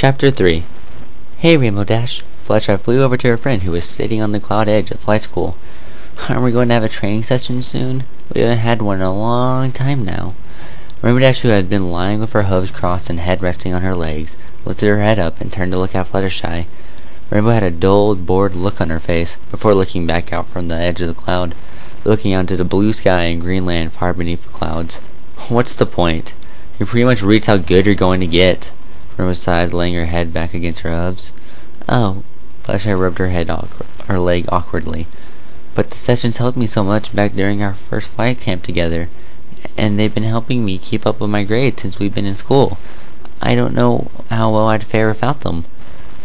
Chapter 3. Hey, Rainbow Dash. Fluttershy flew over to her friend who was sitting on the cloud edge at flight school. Aren't we going to have a training session soon? We haven't had one in a long time now. Rainbow Dash, who had been lying with her hooves crossed and head resting on her legs, lifted her head up and turned to look at Fluttershy. Rainbow had a dull, bored look on her face before looking back out from the edge of the cloud, looking out into the blue sky and green land far beneath the clouds. What's the point? You pretty much reached how good you're going to get. Rainbow sighed, laying her head back against her hooves. Oh, Fluttershy rubbed her leg awkwardly. But the sessions helped me so much back during our first flight camp together, and they've been helping me keep up with my grades since we've been in school. I don't know how well I'd fare without them.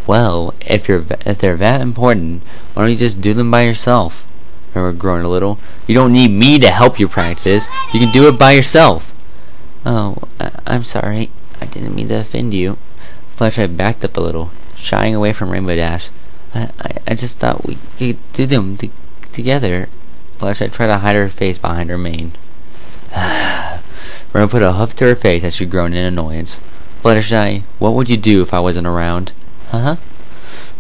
Well, if they're that important, why don't you just do them by yourself? Rainbow groaned a little. You don't need me to help you practice. You can do it by yourself. Oh, I'm sorry. I didn't mean to offend you. Fluttershy backed up a little, shying away from Rainbow Dash. I just thought we could do them together. Fluttershy tried to hide her face behind her mane. Rainbow put a hoof to her face as she groaned in annoyance. Fluttershy, what would you do if I wasn't around? Huh?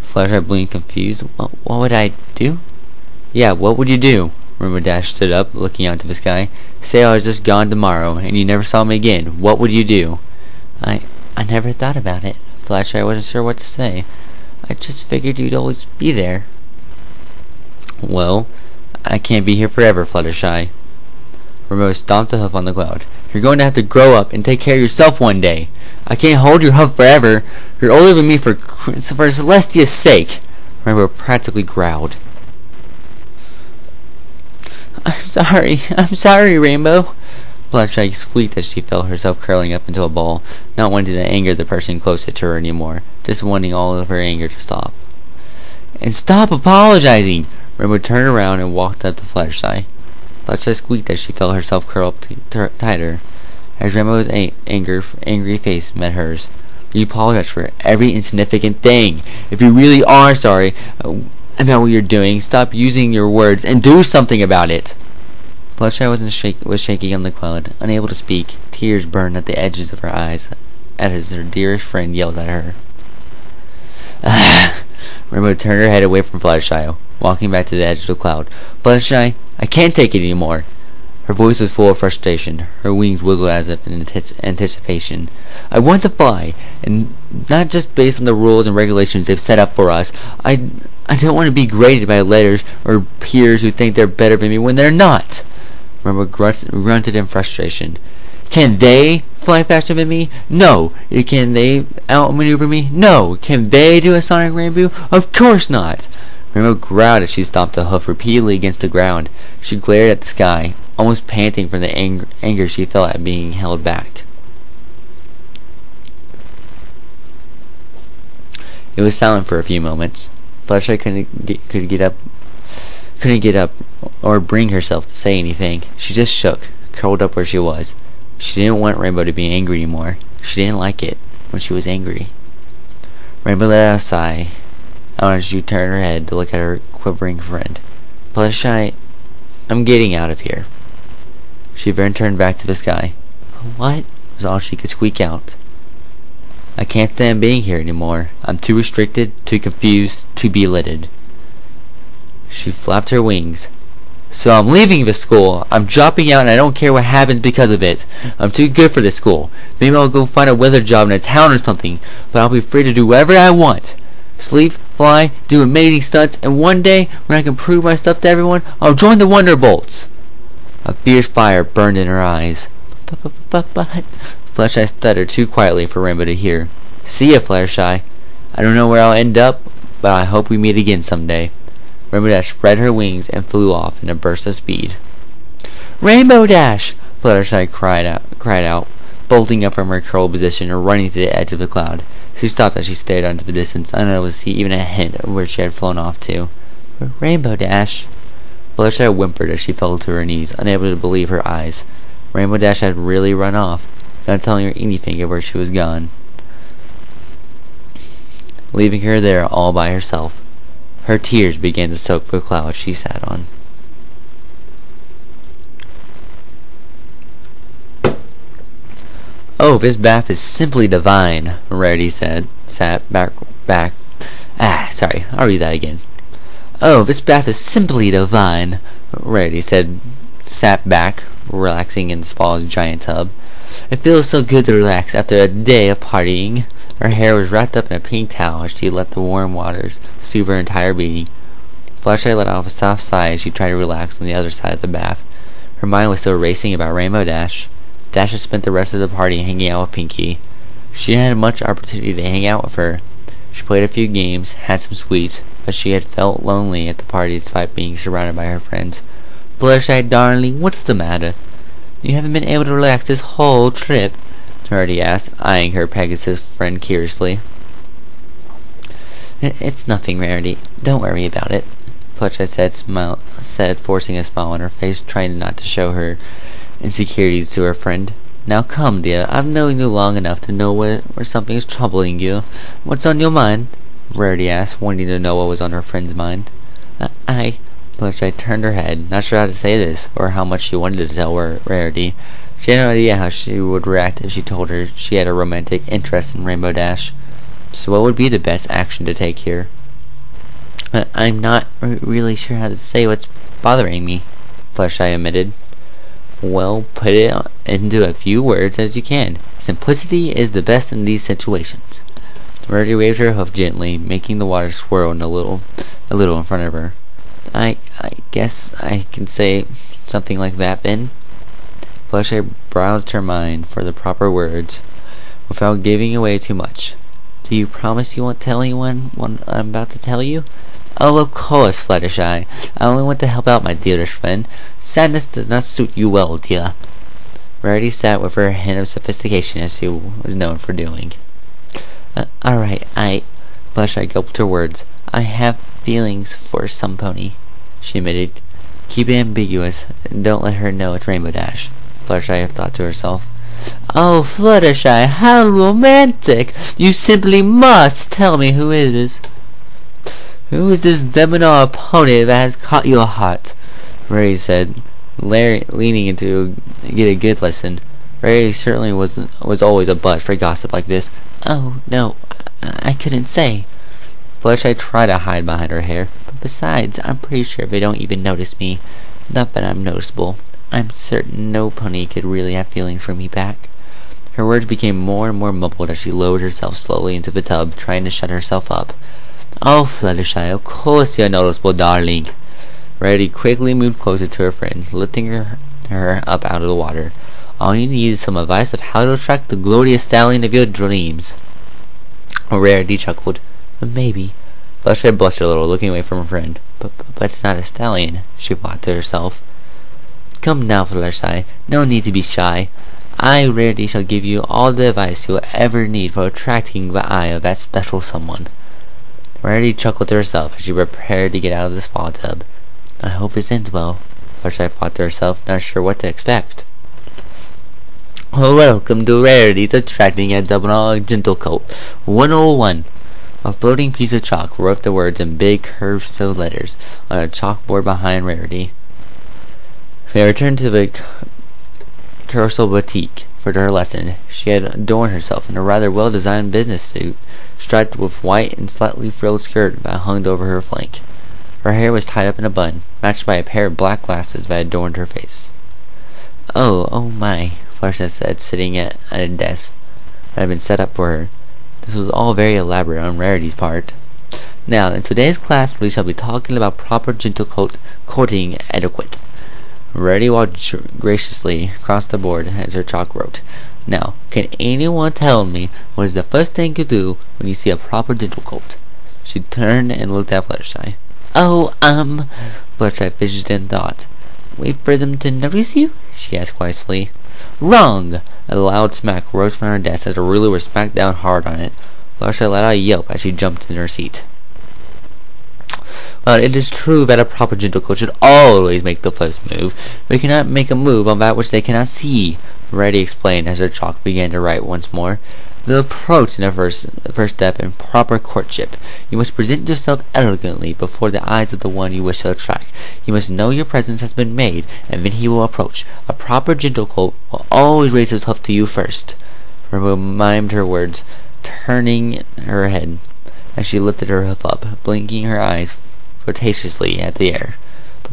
Fluttershy blinked, confused. What would I do? Yeah, what would you do? Rainbow Dash stood up, looking out into the sky. Say I was just gone tomorrow, and you never saw me again. What would you do? I never thought about it. Fluttershy wasn't sure what to say. I just figured you'd always be there. Well, I can't be here forever, Fluttershy. Rainbow stomped a hoof on the cloud. You're going to have to grow up and take care of yourself one day. I can't hold your hoof forever. You're older than me for Celestia's sake. Rainbow practically growled. I'm sorry, Rainbow. Fluttershy squeaked as she felt herself curling up into a ball, not wanting to anger the person closest to her anymore, just wanting all of her anger to stop. And stop apologizing! Rainbow turned around and walked up to Fluttershy. Fluttershy squeaked as she felt herself curl up tighter, as Rainbow's angry face met hers. You apologize for every insignificant thing. If you really are sorry about what you're doing, stop using your words and do something about it. Fluttershy was shaking on the cloud, unable to speak. Tears burned at the edges of her eyes as her dearest friend yelled at her. Rainbow turned her head away from Fluttershy, walking back to the edge of the cloud. Fluttershy, I can't take it anymore. Her voice was full of frustration. Her wings wiggled as if in anticipation. I want to fly, and not just based on the rules and regulations they've set up for us. I don't want to be graded by letters or peers who think they're better than me when they're not. Rainbow grunted in frustration. Can they fly faster than me? No. Can they outmaneuver me? No. Can they do a sonic rainbow? Of course not. Rainbow growled as she stomped a hoof repeatedly against the ground. She glared at the sky, almost panting from the anger she felt at being held back. It was silent for a few moments. Fluttershy couldn't get up or bring herself to say anything. She just shook, curled up where she was. She didn't want Rainbow to be angry anymore. She didn't like it when she was angry. Rainbow let out a sigh as she turned her head to look at her quivering friend. Fluttershy, I'm getting out of here. She then turned back to the sky. What? Was all she could squeak out. I can't stand being here anymore. I'm too restricted, too confused, too belittled. She flapped her wings. So I'm leaving the school. I'm dropping out and I don't care what happens because of it. I'm too good for this school. Maybe I'll go find a weather job in a town or something, but I'll be free to do whatever I want. Sleep, fly, do amazing stunts, and one day, when I can prove my stuff to everyone, I'll join the Wonderbolts. A fierce fire burned in her eyes. But Fluttershy stuttered too quietly for Rainbow to hear. See ya, Fluttershy. I don't know where I'll end up, but I hope we meet again someday. Rainbow Dash spread her wings and flew off in a burst of speed. Rainbow Dash! Fluttershy cried out, bolting up from her curled position and running to the edge of the cloud. She stopped as she stared out into the distance, unable to see even a hint of where she had flown off to. Rainbow Dash! Fluttershy whimpered as she fell to her knees, unable to believe her eyes. Rainbow Dash had really run off, not telling her anything of where she was gone, leaving her there all by herself. Her tears began to soak the cloud she sat on. Oh, "Oh, this bath is simply divine," Rarity said. Sorry, I'll read that again. "Oh, this bath is simply divine," Rarity said, sat back, relaxing in Spall's giant tub. "It feels so good to relax after a day of partying." Her hair was wrapped up in a pink towel as she let the warm waters soothe her entire being. Fluttershy let off a soft sigh as she tried to relax on the other side of the bath. Her mind was still racing about Rainbow Dash. Dash had spent the rest of the party hanging out with Pinkie. She didn't have much opportunity to hang out with her. She played a few games, had some sweets, but she had felt lonely at the party despite being surrounded by her friends. "Fluttershy, darling, what's the matter? You haven't been able to relax this whole trip?" Rarity asked, eyeing her Pegasus friend curiously. "It's nothing, Rarity. Don't worry about it," Fluttershy said, forcing a smile on her face, trying not to show her insecurities to her friend. "Now come, dear. I've known you long enough to know where something is troubling you. What's on your mind?" Rarity asked, wanting to know what was on her friend's mind. Fluttershy turned her head, not sure how to say this, or how much she wanted to tell Rarity. She had no idea how she would react if she told her she had a romantic interest in Rainbow Dash. So what would be the best action to take here? "I'm not really sure how to say what's bothering me," Fluttershy admitted. "Well, put it into a few words as you can. Simplicity is the best in these situations." Rarity waved her hoof gently, making the water swirl a little in front of her. I guess I can say something like that then." Fluttershy browsed her mind for the proper words without giving away too much. "Do you promise you won't tell anyone what I'm about to tell you?" "Oh, of course, Fluttershy. I only want to help out, my dearest friend. Sadness does not suit you well, dear." Rarity sat with her hint of sophistication as she was known for doing. Alright, Fluttershy gulped her words. "I have feelings for some pony," she admitted. "Keep it ambiguous, and don't let her know it's Rainbow Dash," Fluttershy thought to herself. "Oh, Fluttershy, how romantic! You simply must tell me who it is. Who is this debonair pony that has caught your heart?" Rarity said, leaning in to get a good listen. Rarity certainly was always a butt for gossip like this. "Oh, no, I couldn't say." Fluttershy tried to hide behind her hair. "But besides, I'm pretty sure they don't even notice me. Not that I'm noticeable. I'm certain no pony could really have feelings for me back." Her words became more and more mumbled as she lowered herself slowly into the tub, trying to shut herself up. "Oh, Fluttershy, of course you're noticeable, darling." Rarity quickly moved closer to her friend, lifting her up out of the water. "All you need is some advice of how to attract the glorious stallion of your dreams." Rarity chuckled. "Maybe." Fluttershy blushed a little, looking away from her friend. But it's not a stallion," she thought to herself. "Come now, Fluttershy, no need to be shy. I, Rarity, shall give you all the advice you will ever need for attracting the eye of that special someone." Rarity chuckled to herself as she prepared to get out of the spa tub. "I hope this ends well," Fluttershy thought to herself, not sure what to expect. "Welcome to Rarity's Attracting a Double Gentle Coat 101. A floating piece of chalk wrote the words in big cursive letters on a chalkboard behind Rarity. They returned to the Carousel Boutique for her lesson. She had adorned herself in a rather well-designed business suit, striped with white and slightly frilled skirt that hung over her flank. Her hair was tied up in a bun, matched by a pair of black glasses that adorned her face. Oh my," Fluttershy said, sitting at a desk that had been set up for her. This was all very elaborate on Rarity's part. "Now, in today's class, we shall be talking about proper gentle courting etiquette." Rarity walked graciously across the board as her chalk wrote. "Now, can anyone tell me what is the first thing you do when you see a proper gentle coat?" She turned and looked at Fluttershy. Fluttershy fidgeted in thought. "Wait for them to notice you?" she asked quietly. "Wrong!" A loud smack rose from her desk as a ruler was smacked down hard on it. Fluttershy let out a yelp as she jumped in her seat. "Well, it is true that a proper gentle coat should always make the first move. They cannot make a move on that which they cannot see," Rarity explained as her chalk began to write once more. "The approach in the first step in proper courtship. You must present yourself elegantly before the eyes of the one you wish to attract. He must know your presence has been made, and then he will approach. A proper gentle coat will always raise his hoof to you first." Rainbow mimed her words, turning her head as she lifted her hoof up, blinking her eyes flirtatiously at the air.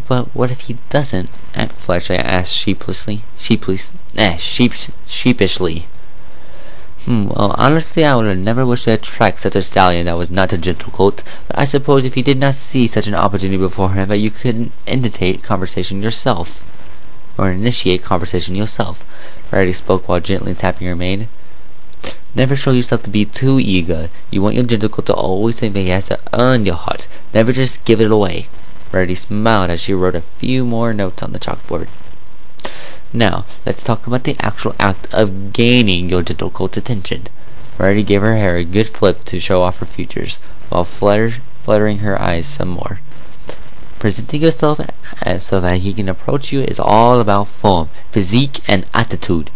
But what if he doesn't? Fluttershy asked sheepishly. Well, honestly, I would have never wished to attract such a stallion that was not a gentle colt, but I suppose if you did not see such an opportunity before him, that you could initiate conversation yourself. Rarity spoke while gently tapping her mane. Never show yourself to be too eager. You want your gentle colt to always think that he has to earn your heart. Never just give it away. Rarity smiled as she wrote a few more notes on the chalkboard. Now, let's talk about the actual act of gaining your gentle colt's attention. Rarity gave her hair a good flip to show off her features, while fluttering her eyes some more. Presenting yourself so that he can approach you is all about form, physique, and attitude.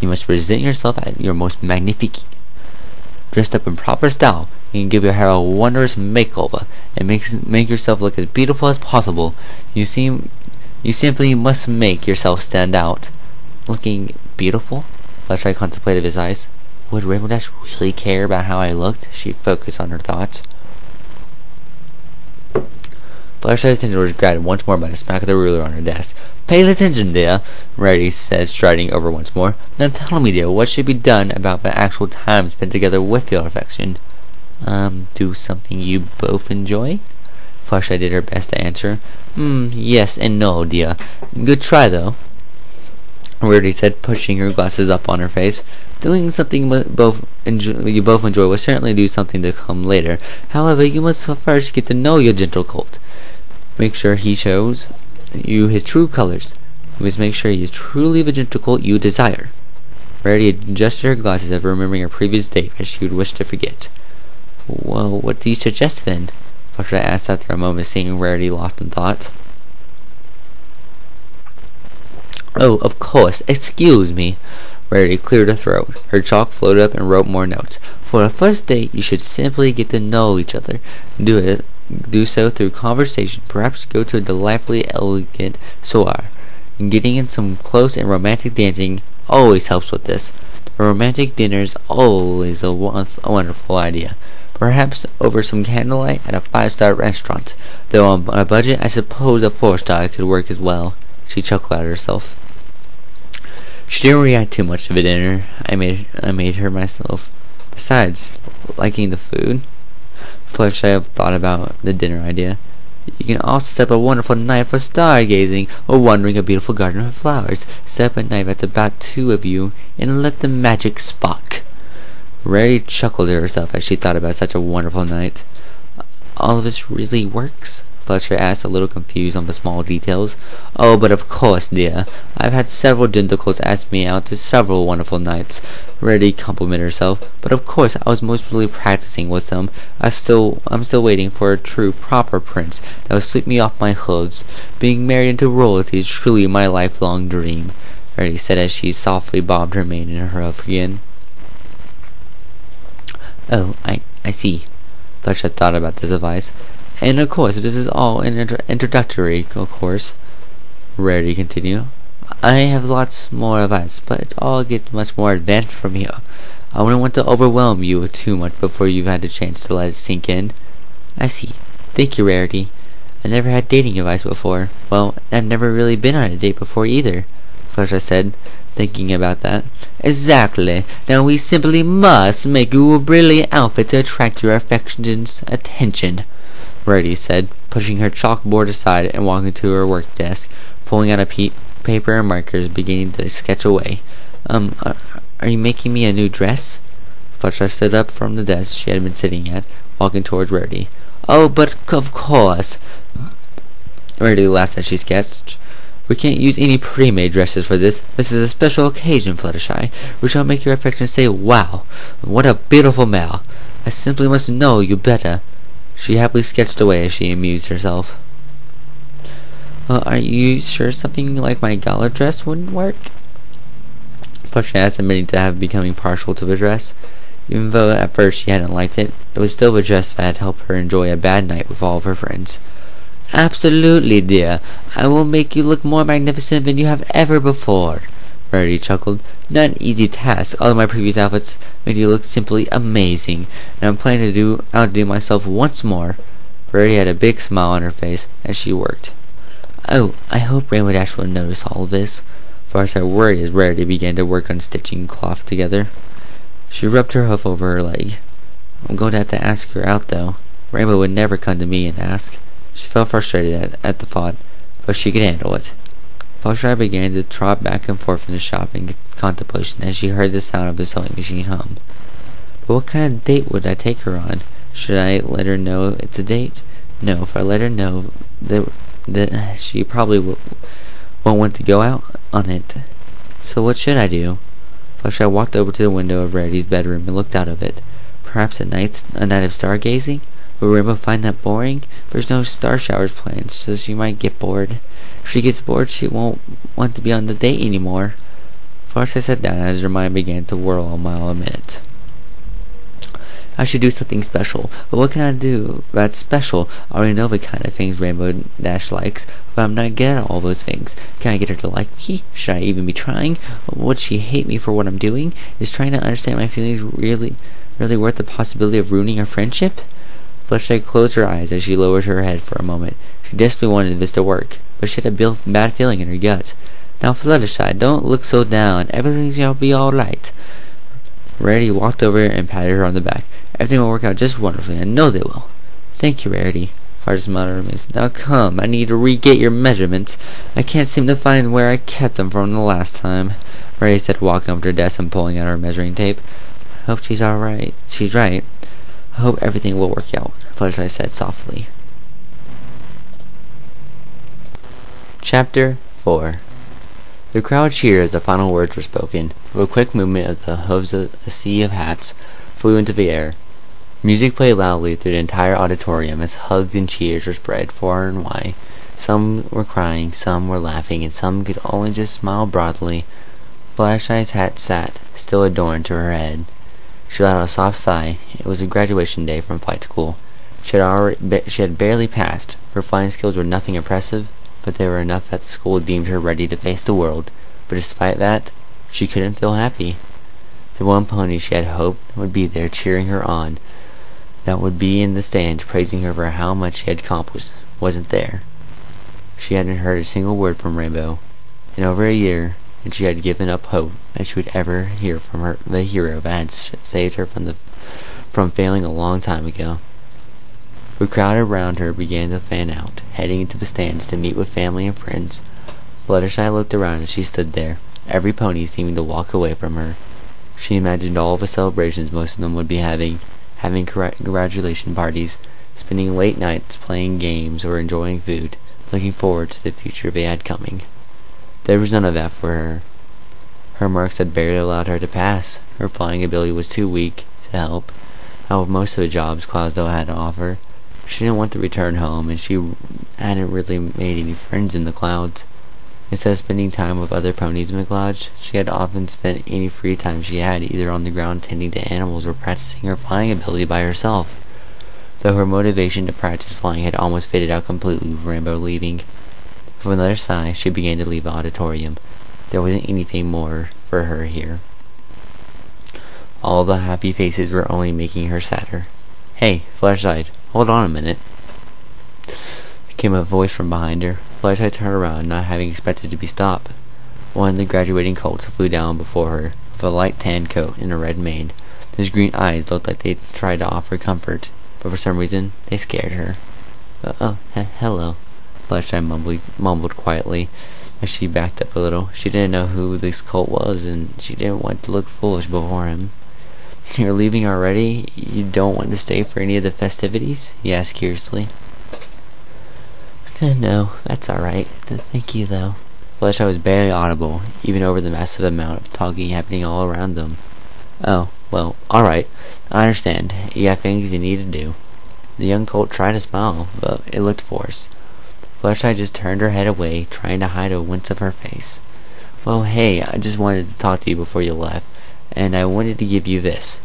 You must present yourself at your most magnifique. Dressed up in proper style, you can give your hair a wondrous makeover and make yourself look as beautiful as possible. You simply must make yourself stand out. Looking beautiful? Fluttershy contemplated his eyes. Would Rainbow Dash really care about how I looked? She focused on her thoughts. Fluttershy's attention was grabbed once more by the smack of the ruler on her desk. Pay attention, dear, Rarity said, striding over once more. Now tell me, dear, what should be done about the actual time spent together with your affection? Do something you both enjoy? Fluttershy did her best to answer. Yes and no, dear. Good try, though, Rarity said, pushing her glasses up on her face. Doing something you both enjoy will certainly do something to come later. However, you must first get to know your gentle colt. Make sure he shows you his true colors. You must make sure he is truly the gentle colt you desire. Rarity adjusted her glasses as remembering her previous date as she would wish to forget. Well, what do you suggest then? Fluttershy asked after a moment, seeing Rarity lost in thought. Oh, of course. Excuse me. Rarity cleared her throat. Her chalk floated up and wrote more notes. For a first date, you should simply get to know each other. Do so through conversation. Perhaps go to a delightfully elegant soiree. Getting in some close and romantic dancing always helps with this. A romantic dinner is always a wonderful idea. Perhaps over some candlelight at a 5-star restaurant. Though on a budget, I suppose a 4-star could work as well. She chuckled at herself. She didn't react too much to the dinner. I made her myself. Besides, liking the food, Fluttershy thought about the dinner idea. You can also set up a wonderful night for stargazing or wandering a beautiful garden of flowers. Set up a night that's about 2 of you and let the magic spark. Rarity chuckled to herself as she thought about such a wonderful night. All of this really works? Fluttershy asked, a little confused on the small details. Oh, but of course, dear. I've had several gentle colts ask me out to several wonderful nights. Rarity complimented herself. But of course, I was mostly practicing with them. I'm still waiting for a true, proper prince that will sweep me off my hooves. Being married into royalty is truly my lifelong dream, Rarity said as she softly bobbed her mane in her hoof again. Oh, I see. Fluttershy thought about this advice. And of course, this is all introductory, of course. Rarity continued. I have lots more advice, but it's all get much more advanced from here. I wouldn't want to overwhelm you with too much before you've had a chance to let it sink in. I see. Thank you, Rarity. I never had dating advice before. Well, I've never really been on a date before either, Fluttershy said, thinking about that. Exactly. Now we simply must make you a brilliant outfit to attract your affection's attention, Rarity said, pushing her chalkboard aside and walking to her work desk, pulling out a paper and markers, beginning to sketch away. Are you making me a new dress? Fluttershy stood up from the desk she had been sitting at, walking towards Rarity. Oh, but of course. Rarity laughed as she sketched. We can't use any pre-made dresses for this. This is a special occasion, Fluttershy. We shall make your affection say, wow, what a beautiful male. I simply must know you better. She happily sketched away as she amused herself. Well, are you sure something like my gala dress wouldn't work? Fluttershy asked, admitting to have becoming partial to the dress. Even though at first she hadn't liked it, it was still the dress that had helped her enjoy a bad night with all of her friends. Absolutely, dear. I will make you look more magnificent than you have ever before, Rarity chuckled. Not an easy task. All of my previous outfits made you look simply amazing, and I'm planning to outdo myself once more. Rarity had a big smile on her face as she worked. Oh, I hope Rainbow Dash will notice all of this. Fluttershy worried as Rarity began to work on stitching cloth together. She rubbed her hoof over her leg. I'm going to have to ask her out, though. Rainbow would never come to me and ask. She felt frustrated at the thought, but she could handle it. Fluttershy began to trot back and forth in the shop in contemplation as she heard the sound of the sewing machine hum. But what kind of date would I take her on? Should I let her know it's a date? No, if I let her know that she probably won't want to go out on it. So what should I do? Fluttershy walked over to the window of Rarity's bedroom and looked out of it. Perhaps a night of stargazing? Will Rainbow find that boring? There's no star showers planned, so she might get bored. If she gets bored, she won't want to be on the date anymore. Fluttershy sat down as her mind began to whirl a mile a minute. I should do something special, but what can I do that's special? I already know the kind of things Rainbow Dash likes, but I'm not good at all those things. Can I get her to like me? Should I even be trying? Would she hate me for what I'm doing? Is trying to understand my feelings really worth the possibility of ruining our friendship? Fluttershy closed her eyes as she lowered her head for a moment. She desperately wanted this to work, but she had a bad feeling in her gut. Now, Fluttershy, don't look so down. Everything shall be all right. Rarity walked over and patted her on the back. Everything will work out just wonderfully. I know they will. Thank you, Rarity. Fluttershy smiled at her miss. Now come, I need to re-get your measurements. I can't seem to find where I kept them from the last time. Rarity said, walking over to her desk and pulling out her measuring tape. I hope she's all right. She's right. I hope everything will work out, Fluttershy said softly. Chapter 4. The crowd cheered as the final words were spoken. With a quick movement of the hooves, a sea of hats flew into the air. Music played loudly through the entire auditorium as hugs and cheers were spread far and wide. Some were crying, some were laughing, and some could only just smile broadly. Fluttershy's hat sat, still adorned, to her head. She let out a soft sigh. It was a graduation day from flight school. She had barely passed. Her flying skills were nothing impressive, but they were enough that the school deemed her ready to face the world. But despite that, she couldn't feel happy. The one pony she had hoped would be there cheering her on, that would be in the stands praising her for how much she had accomplished, wasn't there. She hadn't heard a single word from Rainbow in over a year, and she had given up hope that she would ever hear from the hero that had saved her from failing a long time ago. The crowd around her began to fan out, heading into the stands to meet with family and friends. Fluttershy looked around as she stood there, every pony seeming to walk away from her. She imagined all the celebrations most of them would be having congratulation parties, spending late nights playing games or enjoying food, looking forward to the future they had coming. There was none of that for her. Her marks had barely allowed her to pass. Her flying ability was too weak to help out with most of the jobs Cloudesdale had to offer. She didn't want to return home, and she hadn't really made any friends in the clouds. Instead of spending time with other ponies in the clouds, she had often spent any free time she had either on the ground tending to animals or practicing her flying ability by herself, though her motivation to practice flying had almost faded out completely with Rainbow leaving. With another sigh, she began to leave the auditorium. There wasn't anything more for her here. All the happy faces were only making her sadder. Hey, Fluttershy, hold on a minute. Came a voice from behind her. Fluttershy turned around, not having expected to be stopped. One of the graduating colts flew down before her, with a light tan coat and a red mane. His green eyes looked like they tried to offer comfort, but for some reason, they scared her. Hello, Fluttershy mumbled quietly as she backed up a little. She didn't know who this colt was, and she didn't want to look foolish before him. You're leaving already? You don't want to stay for any of the festivities? He asked curiously. No, that's alright. Thank you, though. Fluttershy was barely audible, even over the massive amount of talking happening all around them. Oh, well, alright. I understand. You have things you need to do. The young colt tried to smile, but it looked forced. Fluttershy just turned her head away, trying to hide a wince of her face. Well, hey, I just wanted to talk to you before you left, and I wanted to give you this.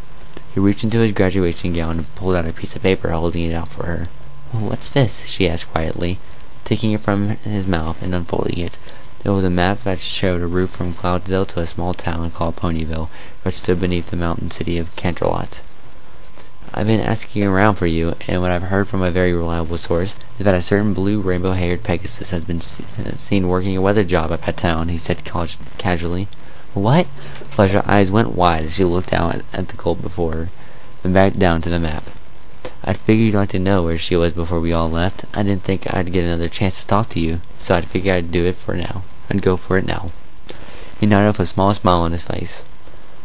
He reached into his graduation gown and pulled out a piece of paper, holding it out for her. What's this? She asked quietly, taking it from his mouth and unfolding it. It was a map that showed a route from Cloudsdale to a small town called Ponyville, which stood beneath the mountain city of Canterlot. I've been asking around for you, and what I've heard from a very reliable source is that a certain blue rainbow-haired Pegasus has been seen working a weather job up at town, he said casually. What? Fluttershy's eyes went wide as she looked out at the colt before her, and back down to the map. I figured you'd like to know where she was before we all left. I didn't think I'd get another chance to talk to you, so I figured I'd do it for now. I'd go for it now. He nodded with a small smile on his face.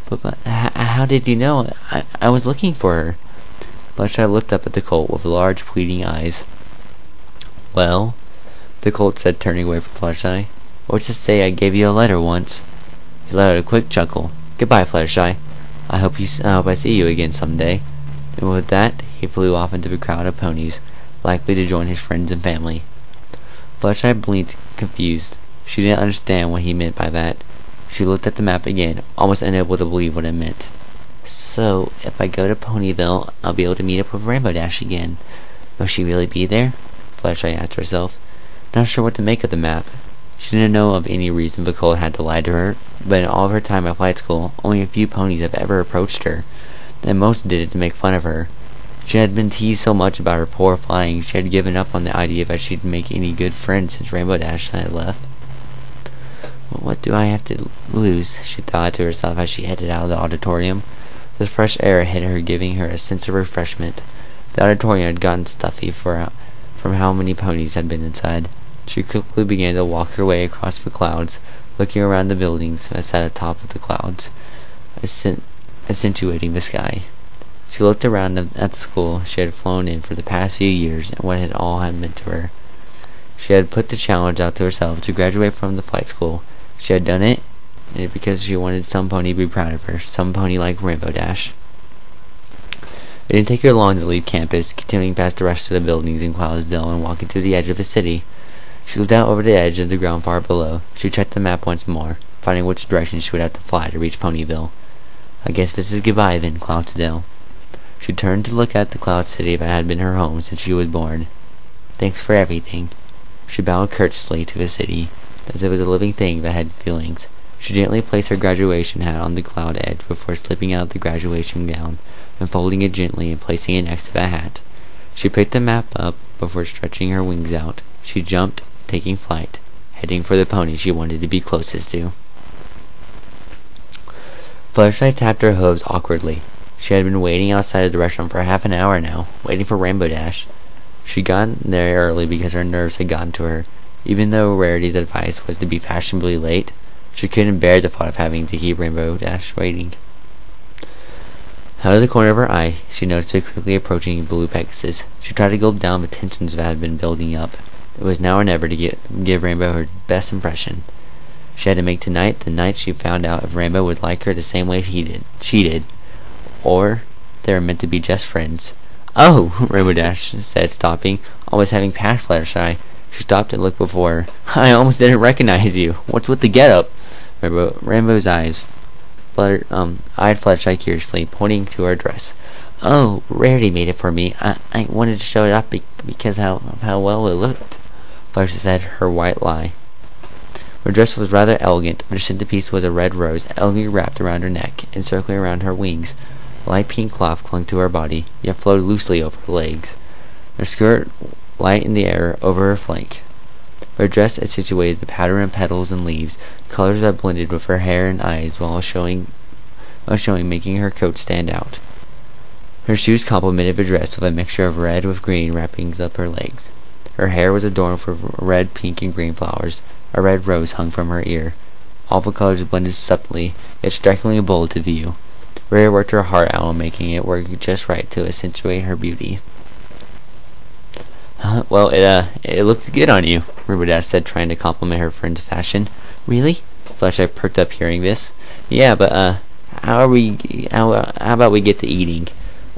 But how did you know? I was looking for her. Fluttershy looked up at the colt with large, pleading eyes. Well, the colt said, turning away from Fluttershy. What's to say I gave you a letter once? He let out a quick chuckle. Goodbye, Fluttershy. I hope I see you again someday. And with that, he flew off into the crowd of ponies, likely to join his friends and family. Fluttershy blinked, confused. She didn't understand what he meant by that. She looked at the map again, almost unable to believe what it meant. So, if I go to Ponyville, I'll be able to meet up with Rainbow Dash again. Will she really be there? Fluttershy asked herself, not sure what to make of the map. She didn't know of any reason the colt had to lie to her, but in all of her time at flight school, only a few ponies have ever approached her, and most did it to make fun of her. She had been teased so much about her poor flying, she had given up on the idea that she'd make any good friends since Rainbow Dash had left. What do I have to lose? She thought to herself as she headed out of the auditorium. The fresh air hit her, giving her a sense of refreshment. The auditorium had gotten stuffy from how many ponies had been inside. She quickly began to walk her way across the clouds, looking around the buildings that sat atop of the clouds, accentuating the sky. She looked around at the school she had flown in for the past few years and what it all had meant to her. She had put the challenge out to herself to graduate from the flight school. She had done it because she wanted some pony to be proud of her, some pony like Rainbow Dash. It didn't take her long to leave campus, continuing past the rest of the buildings in Cloudsdale and walking to the edge of the city. She looked out over the edge of the ground far below. She checked the map once more, finding which direction she would have to fly to reach Ponyville. I guess this is goodbye then, Cloudsdale. She turned to look at the cloud city that had been her home since she was born. Thanks for everything. She bowed courteously to the city, as if it was a living thing that had feelings. She gently placed her graduation hat on the cloud edge before slipping out the graduation gown and folding it gently and placing it next to the hat. She picked the map up before stretching her wings out. She jumped, taking flight, heading for the pony she wanted to be closest to. Fluttershy tapped her hooves awkwardly. She had been waiting outside of the restaurant for half an hour now, waiting for Rainbow Dash. She'd gotten there early because her nerves had gotten to her. Even though Rarity's advice was to be fashionably late, she couldn't bear the thought of having to keep Rainbow Dash waiting. Out of the corner of her eye, she noticed a quickly approaching blue Pegasus. She tried to gulp down the tensions that had been building up. It was now or never to give Rainbow her best impression. She had to make tonight the night she found out if Rainbow would like her the same way she did, or they were meant to be just friends. Oh! Rainbow Dash said, stopping, almost having passed Fluttershy. She stopped and looked before her. I almost didn't recognize you. What's with the get-up? Rainbow's eyes eyed Fluttershy curiously, pointing to her dress. Oh, Rarity made it for me. I wanted to show it up because how well it looked. Fluttershy said, her white lie. Her dress was rather elegant. The centerpiece was a red rose, elegantly wrapped around her neck, encircling around her wings. A light pink cloth clung to her body, yet flowed loosely over her legs. Her skirt light in the air over her flank. Her dress accentuated the pattern of petals and leaves, colors that blended with her hair and eyes while showing, making her coat stand out. Her shoes complemented the dress with a mixture of red with green wrappings up her legs. Her hair was adorned with red, pink, and green flowers. A red rose hung from her ear. All the colors blended subtly, yet strikingly bold to view. Rare worked her heart out, making it work just right to accentuate her beauty. Well, it looks good on you, Rainbow Dash said, trying to compliment her friend's fashion. Really? Fluttershy perked up hearing this. Yeah, but how about we get to eating?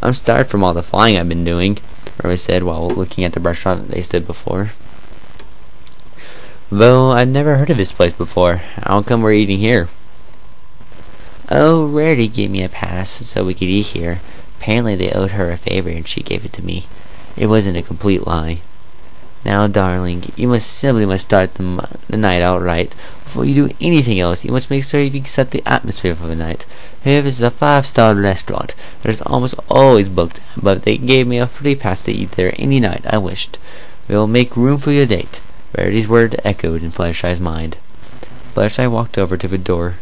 I'm starved from all the flying I've been doing, Rainbow said while looking at the restaurant they stood before. Though I'd never heard of this place before. How come we're eating here? Oh, Rarity gave me a pass so we could eat here. Apparently they owed her a favor and she gave it to me. It wasn't a complete lie. Now, darling, you must start the night out right. Before you do anything else, you must make sure you can set the atmosphere for the night. Here is a 5-star restaurant. It is almost always booked, but they gave me a free pass to eat there any night I wished. We will make room for your date." Rarity's word echoed in Fluttershy's mind. Fluttershy walked over to the door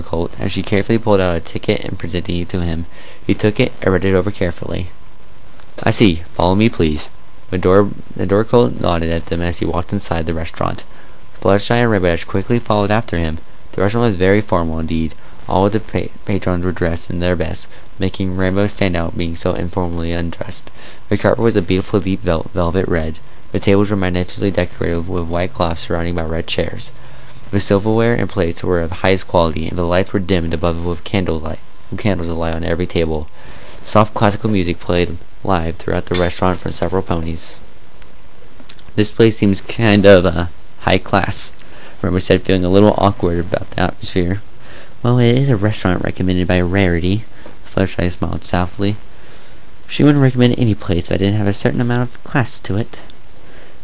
colt, as she carefully pulled out a ticket and presented it to him. He took it and read it over carefully. "I see. Follow me, please." The door colt nodded at them as he walked inside the restaurant. Fluttershy and Rainbow Dash quickly followed after him. The restaurant was very formal indeed. All of the patrons were dressed in their best, making Rainbow stand out being so informally undressed. The carpet was a beautiful deep velvet red. The tables were magnificently decorated with white cloth surrounded by red chairs. The silverware and plates were of highest quality, and the lights were dimmed above with candles alight on every table. Soft classical music played live throughout the restaurant from several ponies. "This place seems kind of high class," Rainbow said, feeling a little awkward about the atmosphere. "Well, it is a restaurant recommended by Rarity." Fluttershy smiled softly. "She wouldn't recommend any place if I didn't have a certain amount of class to it."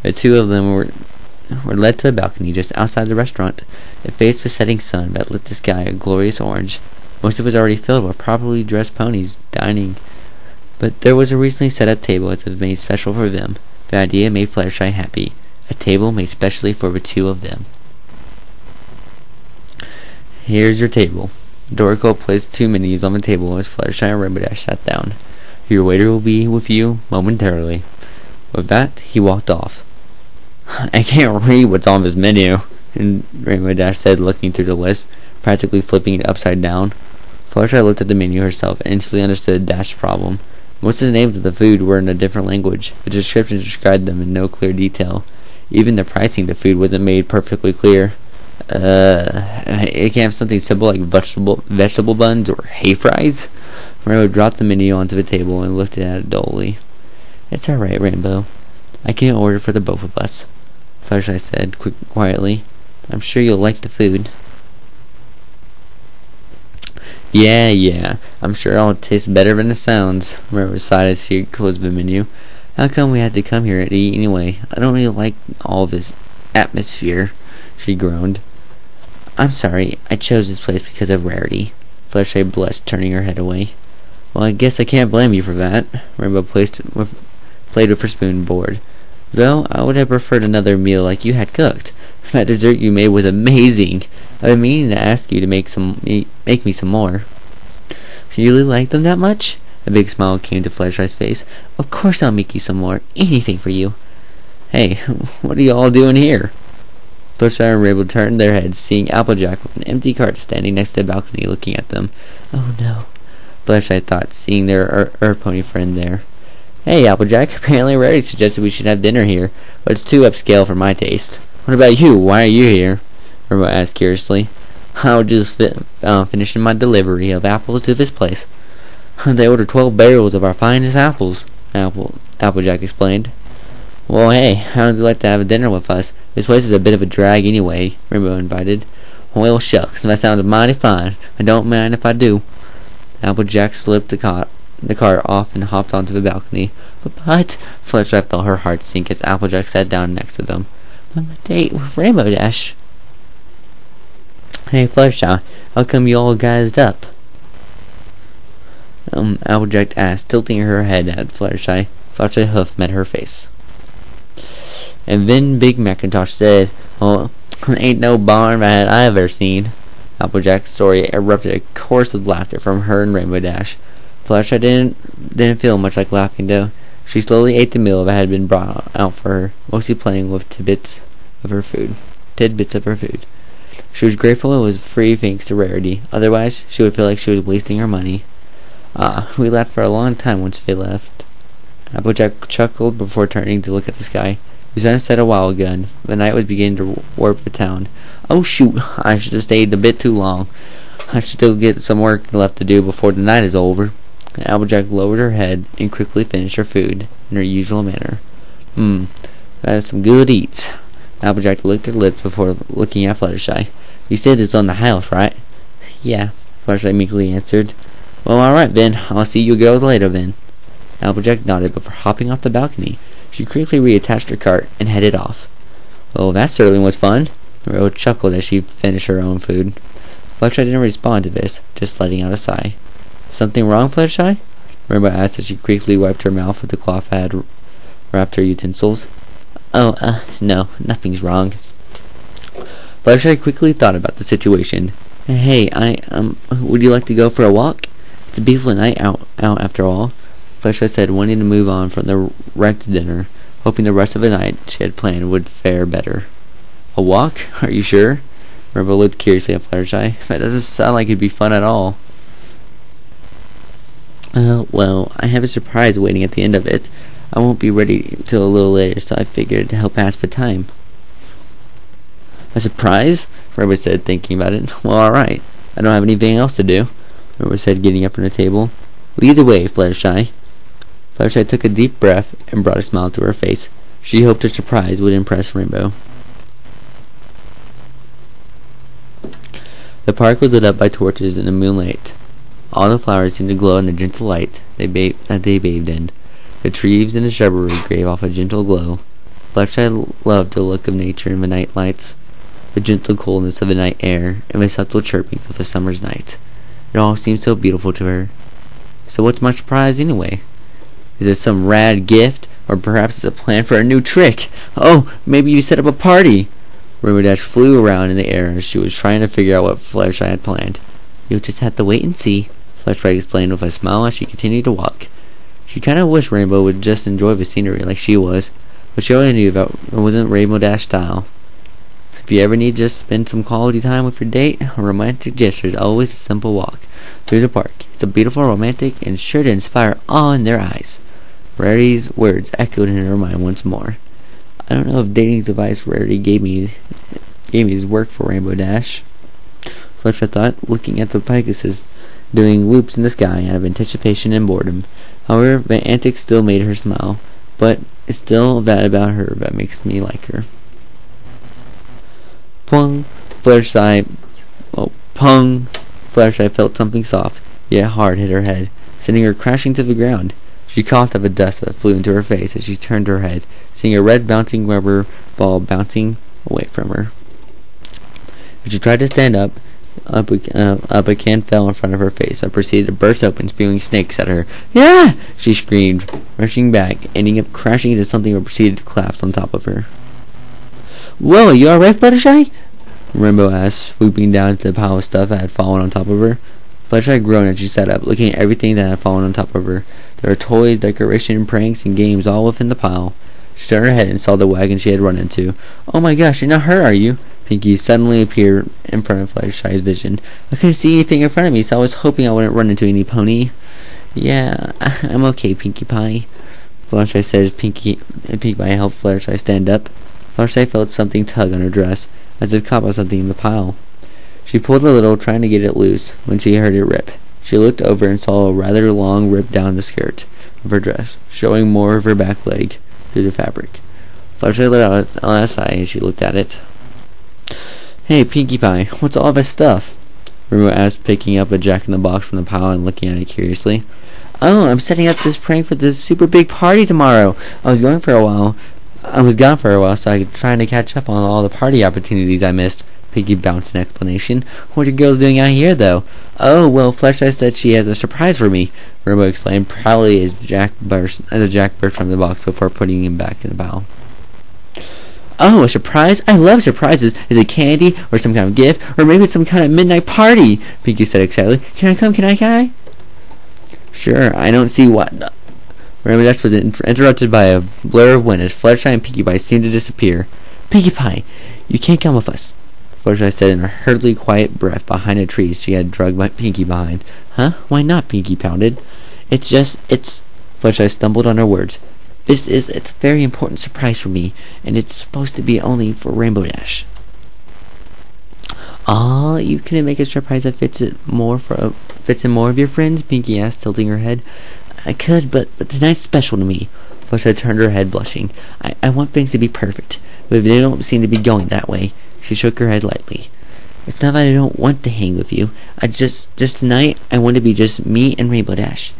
The two of them were led to a balcony just outside the restaurant. It faced the setting sun that lit the sky a glorious orange. Most of it was already filled with properly dressed ponies dining, but there was a recently set up table that was made special for them. The idea made Fluttershy happy. A table made specially for the two of them. "Here's your table." Dorrico placed 2 menus on the table as Fluttershy and Rainbow Dash sat down. "Your waiter will be with you momentarily." With that, he walked off. "I can't read what's on this menu," Rainbow Dash said, looking through the list, practically flipping it upside down. Fluttershy looked at the menu herself and instantly understood Dash's problem. Most of the names of the food were in a different language. The descriptions described them in no clear detail. Even the pricing of the food wasn't made perfectly clear. It can't have something simple like vegetable buns or hay fries? Rainbow dropped the menu onto the table and looked at it dully. "It's alright, Rainbow. I can order for the both of us," Fluttershy said quietly. "I'm sure you'll like the food." Yeah. I'm sure it'll taste better than it sounds," Rainbow sighed as she closed the menu. "How come we had to come here to eat anyway? I don't really like all this atmosphere," she groaned. "I'm sorry. I chose this place because of Rarity." Fluttershy blushed, turning her head away. "Well, I guess I can't blame you for that." Rainbow played with her spoon board. "Though I would have preferred another meal like you had cooked. That dessert you made was amazing. I've been meaning to ask you to make me some more." "You really like them that much?" A big smile came to Fluttershy's face. "Of course I'll make you some more. Anything for you." "Hey, what are you all doing here?" Fluttershy and Rainbow turned their heads, seeing Applejack with an empty cart standing next to the balcony looking at them. "Oh no," Fluttershy thought, seeing their Earth Pony friend there. "Hey, Applejack, apparently Rarity suggested we should have dinner here, but it's too upscale for my taste." "What about you? Why are you here?" Rainbow asked curiously. "I was just finishing my delivery of apples to this place. They ordered 12 barrels of our finest apples," Applejack explained. "Well, hey, how would you like to have a dinner with us? This place is a bit of a drag anyway," Rainbow invited. "Well, shucks, that sounds mighty fine. I don't mind if I do." Applejack slipped the cart off and hopped onto the balcony. But Fluttershy felt her heart sink as Applejack sat down next to them. "But my date with Rainbow Dash." "Hey, Fluttershy, how come you all gassed up?" Applejack asked, tilting her head at Fluttershy. Fluttershy's hoof met her face. And then Big Macintosh said, "Oh, ain't no barn that I've ever seen." Applejack's story erupted a chorus of laughter from her and Rainbow Dash. Fluttershy didn't feel much like laughing though. She slowly ate the meal that had been brought out for her, mostly playing with tidbits of her food. She was grateful it was free thanks to Rarity. Otherwise, she would feel like she was wasting her money. We laughed for a long time once they left. Applejack chuckled before turning to look at the sky. The sun set a while ago, and the night was beginning to warp the town. "Oh shoot, I should have stayed a bit too long. I should still get some work left to do before the night is over." Applejack lowered her head and quickly finished her food in her usual manner. That is some good eats." Applejack licked her lips before looking at Fluttershy. "You said it's on the house, right?" "Yeah," Fluttershy meekly answered. "Well, alright then. I'll see you girls later then." Applejack nodded before hopping off the balcony. She quickly reattached her cart and headed off. "Well, that certainly was fun." Rainbow chuckled as she finished her own food. Fluttershy didn't respond to this, just letting out a sigh. "Something wrong, Fluttershy?" Rainbow asked as she quickly wiped her mouth with the cloth that had wrapped her utensils. "Oh, no, nothing's wrong." Fluttershy quickly thought about the situation. "Hey, would you like to go for a walk? It's a beautiful night out after all," Fluttershy said, wanting to move on from the wrecked dinner, hoping the rest of the night she had planned would fare better. "A walk? Are you sure?" Rainbow looked curiously at Fluttershy. "That doesn't sound like it'd be fun at all." Well, I have a surprise waiting at the end of it. I won't be ready till a little later, so I figured to help pass the time." "A surprise?" Rainbow said, thinking about it. "Well, alright. I don't have anything else to do," Rainbow said, getting up from the table. "Lead the way, Fluttershy." Fluttershy took a deep breath and brought a smile to her face. She hoped her surprise would impress Rainbow. The park was lit up by torches in the moonlight. All the flowers seemed to glow in the gentle light that they bathed in. The trees and the shrubbery gave off a gentle glow. Fluttershy loved the look of nature in the night lights, the gentle coolness of the night air, and the subtle chirpings of a summer's night. It all seemed so beautiful to her. "So what's my surprise anyway? Is it some rad gift, or perhaps it's a plan for a new trick? Oh, maybe you set up a party!" Rainbow Dash flew around in the air as she was trying to figure out what Fluttershy had planned. "You'll just have to wait and see," Fluttershy explained with a smile as she continued to walk. She kind of wished Rainbow would just enjoy the scenery like she was, but she already knew that it wasn't Rainbow Dash style. If you ever need to just spend some quality time with your date, a romantic gesture is always a simple walk through the park. It's a beautiful, romantic, and sure to inspire awe in their eyes. Rarity's words echoed in her mind once more. I don't know if dating's advice Rarity gave me his work for Rainbow Dash, Fluttershy thought, looking at the Pegasus doing loops in the sky out of anticipation and boredom. However, the antics still made her smile, but it's still that about her that makes me like her. Pung! Fluttershy felt something soft, yet hard hit her head, sending her crashing to the ground. She coughed up the dust that flew into her face as she turned her head, seeing a red bouncing rubber ball bouncing away from her. As she tried to stand up, a can fell in front of her face and proceeded to burst open, spewing snakes at her. "Yeah!" she screamed, rushing back, ending up crashing into something that proceeded to collapse on top of her. "Whoa, you alright, Fluttershy?" Rainbow asked, swooping down into the pile of stuff that had fallen on top of her. Fluttershy groaned as she sat up, looking at everything that had fallen on top of her. There were toys, decoration, pranks, and games all within the pile. She turned her head and saw the wagon she had run into. "Oh my gosh, you're not hurt, are you?" Pinkie suddenly appeared in front of Fluttershy's vision. "I couldn't see anything in front of me, so I was hoping I wouldn't run into any pony." "Yeah, I'm okay, Pinkie Pie," Fluttershy said as Pinkie Pie helped Fluttershy stand up. Fluttershy felt something tug on her dress, as if caught by something in the pile. She pulled a little, trying to get it loose, when she heard it rip. She looked over and saw a rather long rip down the skirt of her dress, showing more of her back leg through the fabric. Fluttershy let out a sigh as she looked at it. "Hey, Pinkie Pie, what's all this stuff?" Rainbow asked, picking up a jack-in-the-box from the pile and looking at it curiously. "Oh, I'm setting up this prank for this super big party tomorrow. I was gone for a while, so I could try to catch up on all the party opportunities I missed." Pinkie bounced an explanation. "What are you girls doing out here, though?" "Oh, well, Fluttershy said she has a surprise for me," Rainbow explained proudly as Jack burst from the box before putting him back in the pile. "Oh, a surprise? I love surprises. Is it candy, or some kind of gift, or maybe it's some kind of midnight party?" Pinkie said excitedly. Can I come? "Sure, I don't see what..." Rainbow Dash was interrupted by a blur of wind as Fluttershy and Pinkie Pie seemed to disappear. "Pinkie Pie, you can't come with us," Fluttershy said in a hurriedly quiet breath behind a tree she had dragged Pinkie behind. "Huh? Why not?" Pinkie pounded. It's... Fluttershy stumbled on her words. It's a very important surprise for me, and it's supposed to be only for Rainbow Dash." "Aw, you couldn't make a surprise that fits in more of your friends?" Pinkie asked, tilting her head. "I could, but tonight's special to me." Fluttershy turned her head, blushing. I want things to be perfect, but they don't seem to be going that way." She shook her head lightly. "It's not that I don't want to hang with you. Just tonight, I want to be just me and Rainbow Dash."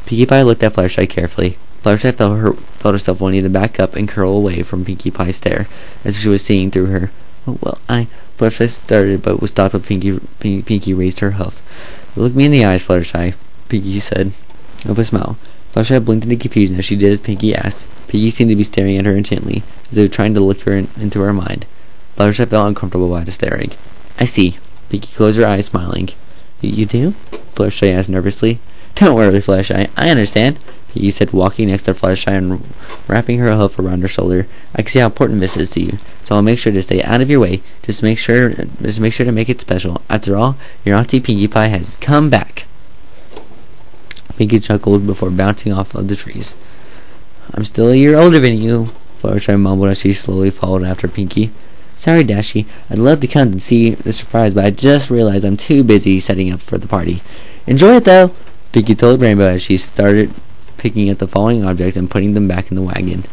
Pinkie Pie looked at Fluttershy carefully. Fluttershy felt herself wanting to back up and curl away from Pinkie Pie's stare, as she was seeing through her. "Well, Fluttershy started, but was stopped when Pinkie raised her hoof. "Look me in the eyes, Fluttershy," Pinkie said, with a smile. Fluttershy blinked in confusion as she did as Pinkie asked. Pinkie seemed to be staring at her intently, as though trying to look her into her mind. Fluttershy felt uncomfortable by the staring. "I see." Pinkie closed her eyes, smiling. "You do?" Fluttershy asked nervously. "Don't worry, Fluttershy. I understand," Pinkie said, walking next to Fluttershy and wrapping her hoof around her shoulder. "I can see how important this is to you, so I'll make sure to stay out of your way. Just make sure to make it special. After all, your Auntie Pinkie Pie has come back." Pinkie chuckled before bouncing off of the trees. "I'm still a year older than you," Fluttershy mumbled as she slowly followed after Pinkie. "Sorry, Dashy. I'd love to come and see the surprise, but I just realized I'm too busy setting up for the party. Enjoy it, though," Pinkie told Rainbow as she started picking at the falling objects and putting them back in the wagon.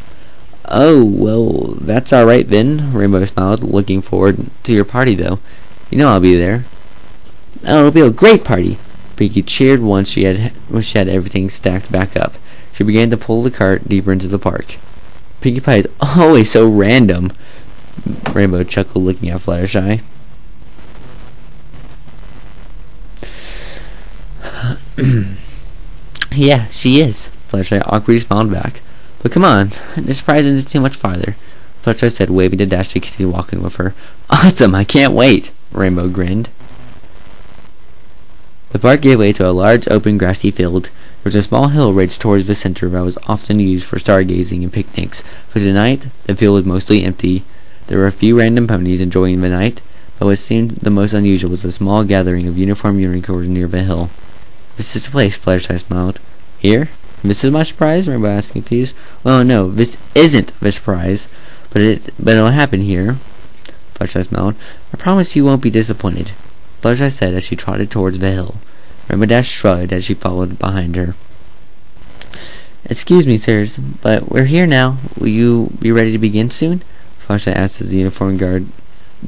"Oh, well, that's all right then," Rainbow smiled, looking forward to your party, though. "You know I'll be there." "Oh, it'll be a great party," Pinkie cheered once she had everything stacked back up. She began to pull the cart deeper into the park. "Pinkie Pie is always so random," Rainbow chuckled, looking at Fluttershy. "Yeah, she is," Fluttershy awkwardly smiled back. "But come on, the surprise isn't too much farther," Fluttershy said, waving to Dash to continue walking with her. "Awesome, I can't wait," Rainbow grinned. The park gave way to a large, open, grassy field. There was a small hill ridge towards the center that was often used for stargazing and picnics. For tonight, the field was mostly empty. There were a few random ponies enjoying the night, but what seemed the most unusual was a small gathering of uniformed unicorns near the hill. "This is the place," Fluttershy smiled. "Here? This is my surprise?" Rainbow asked, confused. "Well, no, this isn't the surprise, but it'll happen here." Fluttershy smiled. "I promise you won't be disappointed," Fluttershy said as she trotted towards the hill. Rainbow Dash shrugged as she followed behind her. "Excuse me, sirs, but we're here now. Will you be ready to begin soon?" Fluttershy asked as the uniformed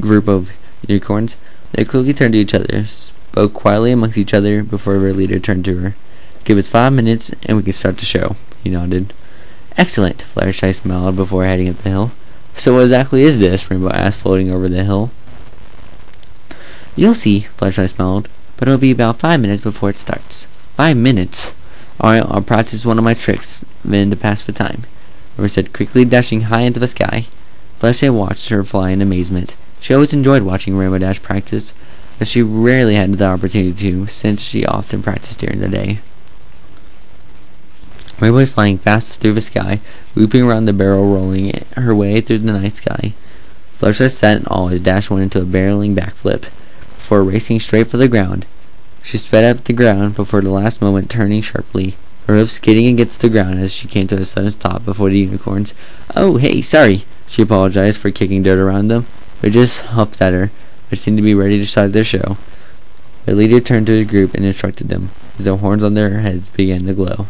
group of unicorns. They quickly turned to each other, spoke quietly amongst each other before their leader turned to her. "Give us 5 minutes and we can start the show," he nodded. "Excellent," Fluttershy smiled before heading up the hill. "So what exactly is this?" Rainbow asked, floating over the hill. "You'll see," Fluttershy smiled, "but it'll be about 5 minutes before it starts." 5 minutes? "Alright, I'll practice one of my tricks, then to pass the time," Rainbow said, quickly dashing high into the sky. Fluttershy watched her fly in amazement. She always enjoyed watching Rainbow Dash practice, but she rarely had the opportunity to, since she often practiced during the day. Rainbow was flying fast through the sky, looping around the barrel, rolling her way through the night sky. Fluttershy sat in awe as Dash went into a barreling backflip, before racing straight for the ground. She sped up the ground before the last moment, turning sharply, her hooves skidding against the ground as she came to a sudden stop before the unicorns. "Oh, hey, sorry," she apologized for kicking dirt around them. They just huffed at her, but seemed to be ready to start their show. The leader turned to his group and instructed them, as the horns on their heads began to glow.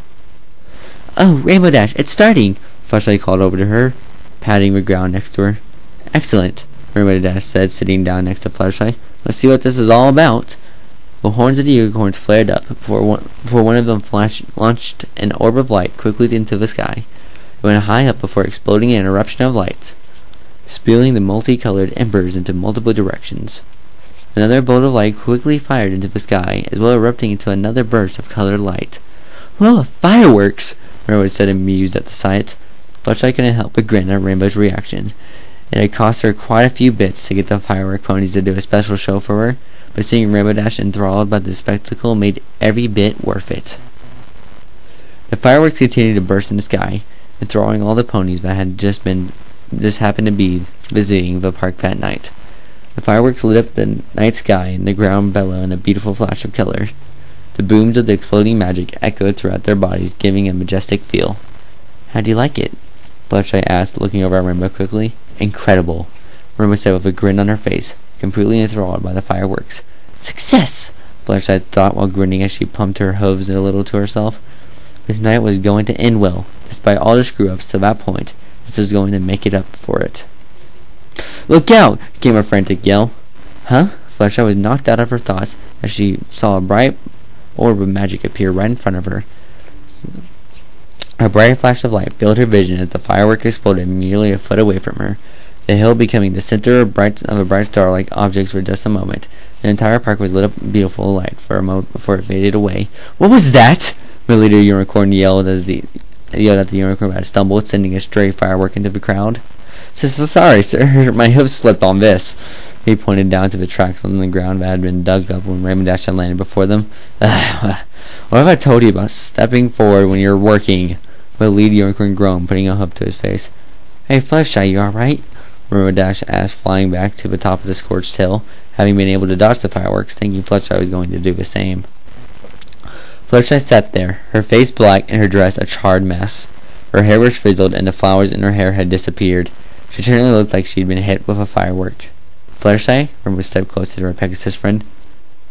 "Oh, Rainbow Dash, it's starting!" Fluttershy called over to her, patting the ground next to her. "Excellent," Rainbow Dash said, sitting down next to Fluttershy. "Let's see what this is all about." The horns of the unicorns flared up before one of them launched an orb of light quickly into the sky. It went high up before exploding in an eruption of light, spewing the multicolored embers into multiple directions. Another bolt of light quickly fired into the sky, as well erupting into another burst of colored light. "Whoa, fireworks!" Rainbow said, amused at the sight. Fluttershy couldn't help but grin at Rainbow's reaction. It had cost her quite a few bits to get the firework ponies to do a special show for her, but seeing Rainbow Dash enthralled by the spectacle made every bit worth it. The fireworks continued to burst in the sky, enthralling all the ponies that had just happened to be visiting the park that night. The fireworks lit up the night sky and the ground below in a beautiful flash of color. The booms of the exploding magic echoed throughout their bodies, giving a majestic feel. "How do you like it?" Fluttershy asked, looking over at Rainbow quickly. "Incredible," Rainbow said with a grin on her face, completely enthralled by the fireworks. "Success!" Fluttershy thought while grinning as she pumped her hooves a little to herself. This night was going to end well. Despite all the screw-ups to that point, this was going to make it up for it. "Look out!" came a frantic yell. "Huh?" Fluttershy was knocked out of her thoughts as she saw a bright orb of magic appear right in front of her. A bright flash of light filled her vision as the firework exploded nearly a foot away from her, the hill becoming the center of a bright star-like object for just a moment. The entire park was lit up beautiful light for a moment before it faded away. "What was that?" The leader unicorn yelled at the unicorn that stumbled, sending a stray firework into the crowd. "Sorry, sir. My hoof slipped on this." He pointed down to the tracks on the ground that had been dug up when Rainbow Dash had landed before them. "What have I told you about stepping forward when you're working?" The lead unicorn groaned, putting a hoof to his face. "Hey, Fluttershy, you alright?" Rainbow Dash asked, flying back to the top of the scorched hill, having been able to dodge the fireworks, thinking Fluttershy was going to do the same. Fluttershy sat there, her face black and her dress a charred mess. Her hair was frizzled and the flowers in her hair had disappeared. She certainly looked like she'd been hit with a firework. "Fluttershy?" Rainbow stepped closer to her Pegasus friend.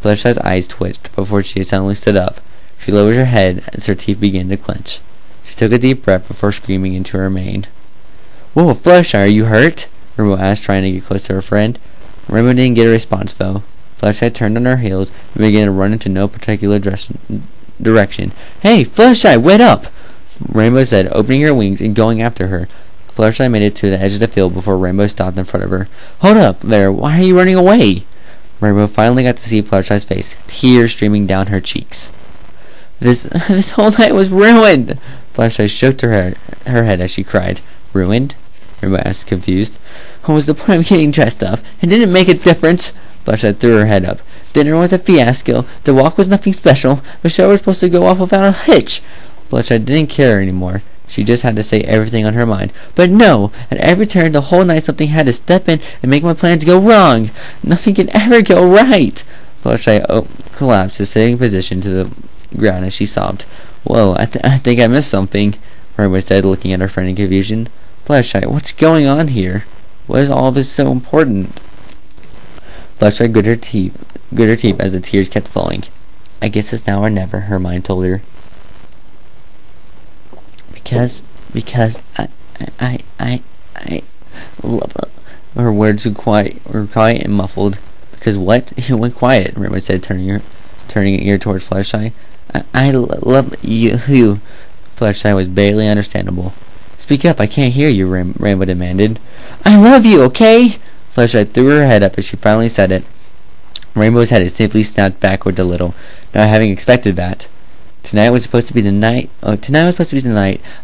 Fluttershy's eyes twitched before she suddenly stood up. She lowered her head as her teeth began to clench. She took a deep breath before screaming into her mane. "Whoa, Fluttershy, are you hurt?" Rainbow asked, trying to get close to her friend. Rainbow didn't get a response, though. Fluttershy turned on her heels and began to run into no particular direction. "Hey, Fluttershy, wait up!" Rainbow said, opening her wings and going after her. Fluttershy made it to the edge of the field before Rainbow stopped in front of her. "Hold up there! Why are you running away?" Rainbow finally got to see Fluttershy's face, tears streaming down her cheeks. This whole night was ruined!" Fluttershy shook her head as she cried. "Ruined?" Rainbow asked, confused. "What was the point of getting dressed up? It didn't make a difference." Fluttershy threw her head up. "Dinner was a fiasco. The walk was nothing special. The show was supposed to go off without a hitch." Fluttershy didn't care anymore. She just had to say everything on her mind. "But no! At every turn the whole night something had to step in and make my plans go wrong. Nothing can ever go right." Fluttershy collapsed to sitting position to the ground as she sobbed. "Whoa, I think I missed something," Rainbow said, looking at her friend in confusion. "Fluttershy, what's going on here? Why is all this so important?" Fluttershy gritted her teeth as the tears kept falling. "I guess it's now or never," her mind told her. Because I love it. Her words were quiet and muffled. "Because what?" "You went quiet," Rainbow said, turning an ear towards Fluttershy. I love you." Fluttershy was barely understandable. "Speak up, I can't hear you," Rainbow demanded. "I love you, okay?" Fluttershy threw her head up as she finally said it. Rainbow's head simply snapped backward a little, not having expected that. Tonight was supposed to be the night I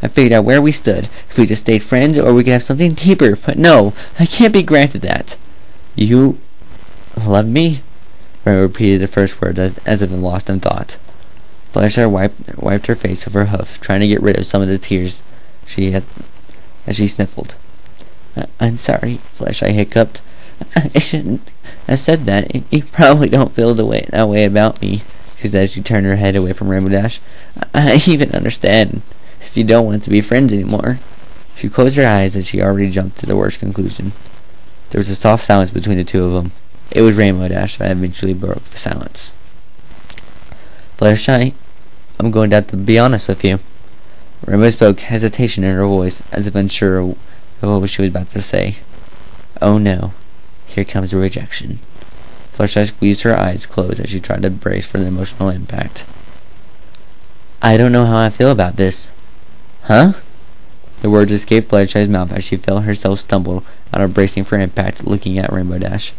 figured out where we stood, if we just stayed friends or we could have something deeper, but no, I can't be granted that. "You love me?" Rainbow repeated the first word as if lost in thought. Fluttershy wiped her face with her hoof, trying to get rid of some of the tears as she sniffled. "I'm sorry," Fluttershy hiccuped. "I shouldn't have said that. You probably don't feel that way about me," she said as she turned her head away from Rainbow Dash. "I even understand if you don't want to be friends anymore." She closed her eyes as she already jumped to the worst conclusion. There was a soft silence between the two of them. It was Rainbow Dash that eventually broke the silence. "Fluttershy, I'm going to have to be honest with you." Rainbow spoke, hesitation in her voice, as if unsure of what she was about to say. "Oh no, here comes a rejection." Fluttershy squeezed her eyes closed as she tried to brace for the emotional impact. "I don't know how I feel about this." "Huh?" The words escaped Fluttershy's mouth as she felt herself stumble out of bracing for impact, looking at Rainbow Dash.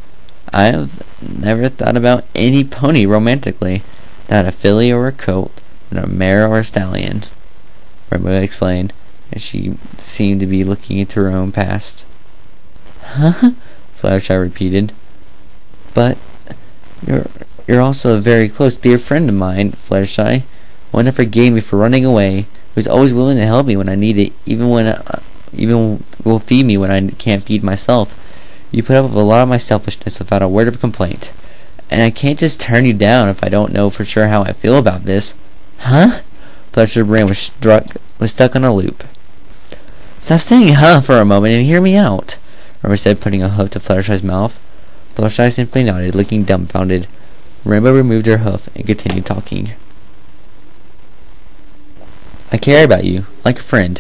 "I've never thought about any pony romantically. Not a filly or a colt, not a mare or a stallion," Rainbow explained, as she seemed to be looking into her own past. "Huh?" Fluttershy repeated. "But you're also a very close dear friend of mine, Fluttershy. One that forgave me for running away, who's always willing to help me when I need it, even will feed me when I can't feed myself. You put up with a lot of my selfishness without a word of complaint. And I can't just turn you down if I don't know for sure how I feel about this." "Huh?" Fluttershy's brain was stuck on a loop. "Stop saying huh for a moment and hear me out," Rainbow said, putting a hoof to Fluttershy's mouth. Fluttershy simply nodded, looking dumbfounded. Rainbow removed her hoof and continued talking. "I care about you, like a friend.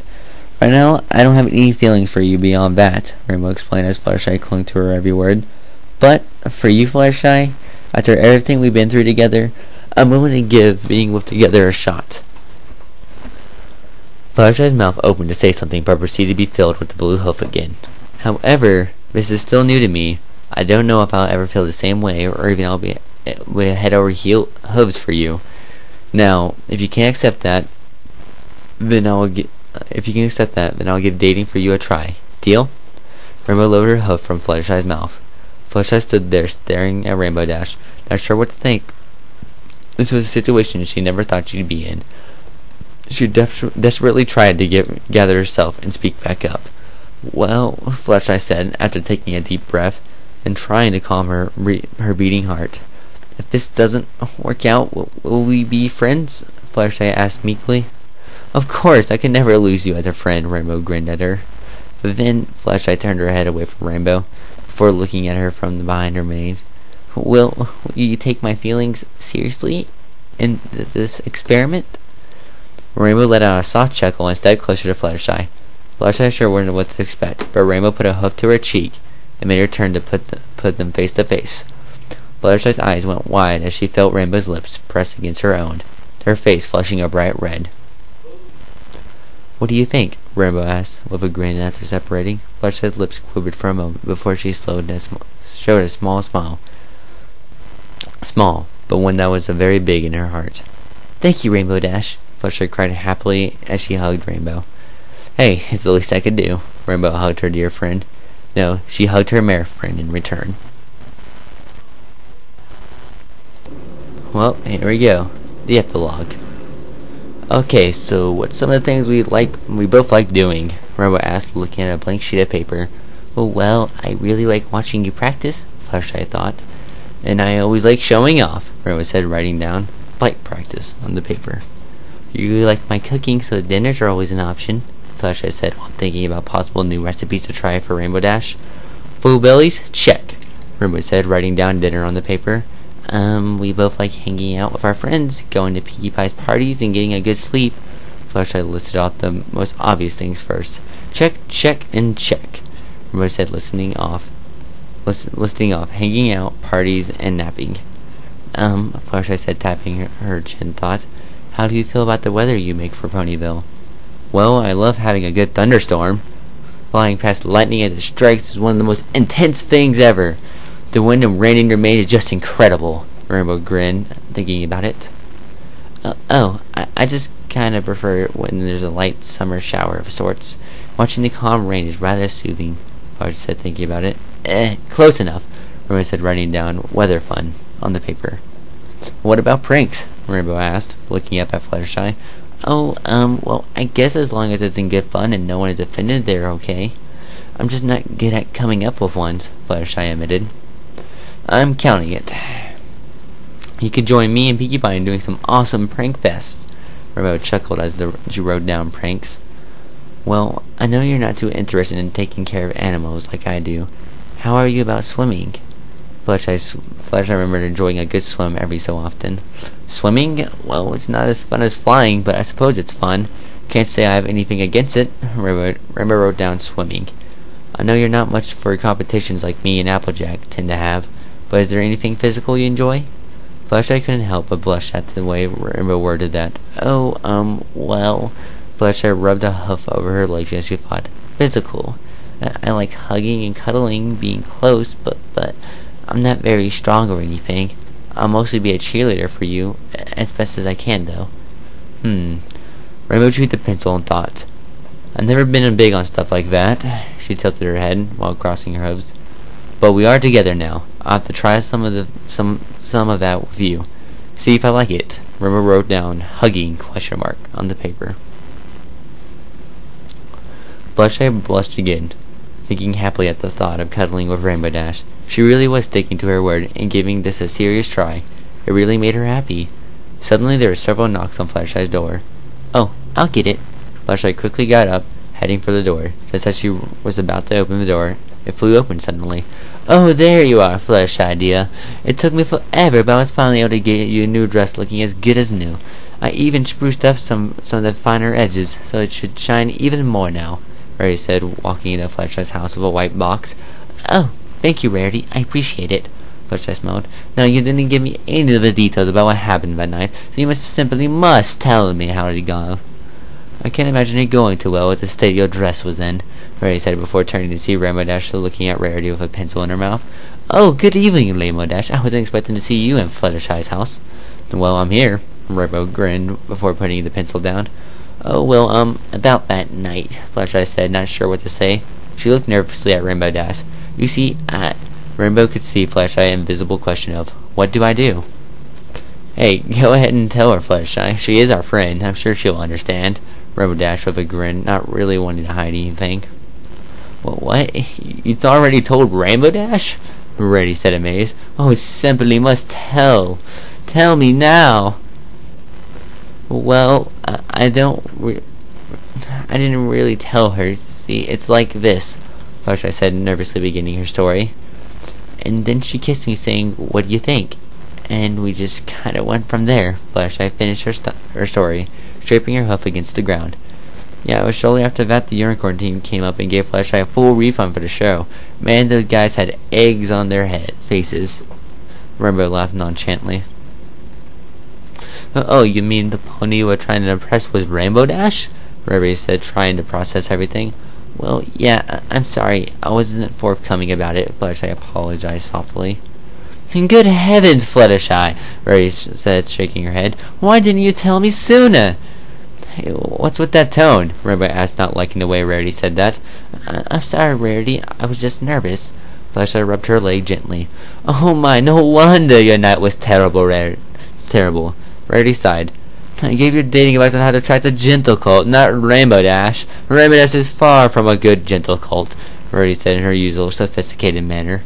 Right now, I don't have any feelings for you beyond that," Rainbow explained as Fluttershy clung to her every word. "But for you, Fluttershy, after everything we've been through together, I'm willing to give being together a shot." Fluttershy's mouth opened to say something, but proceeded to be filled with the blue hoof again. However, this is still new to me. I don't know if I'll ever feel the same way, or even I'll be head over hooves for you. Now, if you can't accept that, then I'll give dating for you a try. Deal? Rainbow lowered her hoof from Fluttershy's mouth. Fluttershy stood there staring at Rainbow Dash, not sure what to think. This was a situation she never thought she'd be in. She desperately tried to gather herself and speak back up. Well, Fluttershy said, after taking a deep breath and trying to calm her beating heart. If this doesn't work out, will we be friends? Fluttershy asked meekly. Of course, I can never lose you as a friend, Rainbow grinned at her. But then Fluttershy turned her head away from Rainbow, before looking at her from behind her mane. Will you take my feelings seriously in this experiment? Rainbow let out a soft chuckle and stepped closer to Fluttershy. Fluttershy sure wasn't what to expect, but Rainbow put a hoof to her cheek and made her turn to put them face to face. Fluttershy's eyes went wide as she felt Rainbow's lips pressed against her own, her face flushing a bright red. What do you think? Rainbow asked, with a grin after separating. Fluttershy's lips quivered for a moment before she showed a small smile. Small, but one that was very big in her heart. Thank you, Rainbow Dash, Fluttershy cried happily as she hugged Rainbow. Hey, it's the least I could do. Rainbow hugged her dear friend. No, she hugged her mare friend in return. Well, here we go. The epilogue. Okay, so what's some of the things we both like doing? Rainbow asked, looking at a blank sheet of paper. Well, I really like watching you practice, Fluttershy thought. And I always like showing off, Rainbow said, writing down bite practice on the paper. You really like my cooking, so dinners are always an option, Fluttershy said while thinking about possible new recipes to try for Rainbow Dash. Full bellies? Check, Rainbow said, writing down dinner on the paper. We both like hanging out with our friends, going to Pinkie Pie's parties, and getting a good sleep. Fluttershy listed off the most obvious things first. Check, check, and check, Rainbow said, listing off hanging out, parties, and napping. Fluttershy said, tapping her chin, thought. How do you feel about the weather you make for Ponyville? Well, I love having a good thunderstorm. Flying past lightning as it strikes is one of the most intense things ever. The wind and rain in your mane is just incredible, Rainbow grinned, thinking about it. I just kind of prefer it when there's a light summer shower of sorts. Watching the calm rain is rather soothing, Fluttershy said, thinking about it. Close enough, Rainbow said, writing down weather fun on the paper. What about pranks? Rainbow asked, looking up at Fluttershy. Well, I guess as long as it's in good fun and no one is offended, they're okay. I'm just not good at coming up with ones, Fluttershy admitted. I'm counting it. You could join me and Pinkie Pie in doing some awesome prank fests. Rainbow chuckled as she wrote down pranks. Well, I know you're not too interested in taking care of animals like I do. How are you about swimming? Fluttershy remembered enjoying a good swim every so often. Swimming? Well, it's not as fun as flying, but I suppose it's fun. Can't say I have anything against it. Rainbow wrote down swimming. I know you're not much for competitions like me and Applejack tend to have, but is there anything physical you enjoy? Fluttershy couldn't help but blush at the way Rainbow worded that. Well... Fluttershy rubbed a hoof over her legs as she thought. Physical. I like hugging and cuddling, being close, but I'm not very strong or anything. I'll mostly be a cheerleader for you, as best as I can, though. Rainbow chewed the pencil and thought. I've never been big on stuff like that. She tilted her head while crossing her hooves. But we are together now. I'll have to try some of that with you. See if I like it. Rainbow wrote down hugging ? On the paper. Fluttershy blushed again, thinking happily at the thought of cuddling with Rainbow Dash. She really was sticking to her word and giving this a serious try. It really made her happy. Suddenly there were several knocks on Fluttershy's door. Oh, I'll get it. Fluttershy quickly got up, heading for the door. Just as she was about to open the door, it flew open suddenly. Oh, there you are, Fluttershy dear. It took me forever, but I was finally able to get you a new dress looking as good as new. I even spruced up some of the finer edges, so it should shine even more now, Rarity said, walking into Fluttershy's house with a white box. Oh, thank you, Rarity. I appreciate it, Fluttershy smiled. Now, you didn't give me any of the details about what happened that night, so you must tell me how it had gone. I can't imagine it going too well with the state your dress was in, Rarity said before turning to see Rainbow Dash looking at Rarity with a pencil in her mouth. Oh, good evening, Rainbow Dash. I wasn't expecting to see you in Fluttershy's house. Well, I'm here. Rainbow grinned before putting the pencil down. Oh, well, about that night, Fluttershy said, not sure what to say. She looked nervously at Rainbow Dash. You see, Rainbow could see Fluttershy's invisible question of, what do I do? Hey, go ahead and tell her, Fluttershy. She is our friend. I'm sure she'll understand. Rainbow Dash with a grin, not really wanting to hide anything. Well, what? You've already told Rainbow Dash? Rarity said, amazed. Oh, simply must tell. Tell me now. Well, I didn't really tell her. See, it's like this, Fluttershy said, nervously beginning her story. And then she kissed me, saying, "What do you think?" And we just kind of went from there. Fluttershy finished her story, scraping her hoof against the ground. Yeah, it was shortly after that the unicorn team came up and gave Fluttershy a full refund for the show. Man, those guys had eggs on their faces. Rainbow laughed nonchalantly. Oh, you mean the pony you were trying to impress was Rainbow Dash? Rarity said, trying to process everything. Well, yeah, I'm sorry. I wasn't forthcoming about it, Fluttershy apologized softly. Good heavens, Fluttershy, Rarity said, shaking her head. Why didn't you tell me sooner? Hey, what's with that tone? Rainbow asked, not liking the way Rarity said that. I'm sorry, Rarity. I was just nervous. Fluttershy rubbed her leg gently. Oh my, no wonder your night was terrible, terrible. Rarity sighed. I gave you dating advice on how to attract a gentle colt, not Rainbow Dash. Rainbow Dash is far from a good gentle colt, Rarity said in her usual sophisticated manner.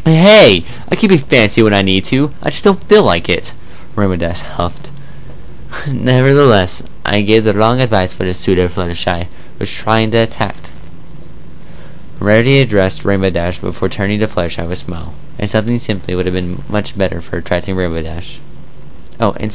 Hey, I can be fancy when I need to. I just don't feel like it, Rainbow Dash huffed. Nevertheless, I gave the wrong advice for the suitor Fluttershy was trying to attack. Rarity addressed Rainbow Dash before turning to Fluttershy with a smile, and something simply would have been much better for attracting Rainbow Dash. Perhaps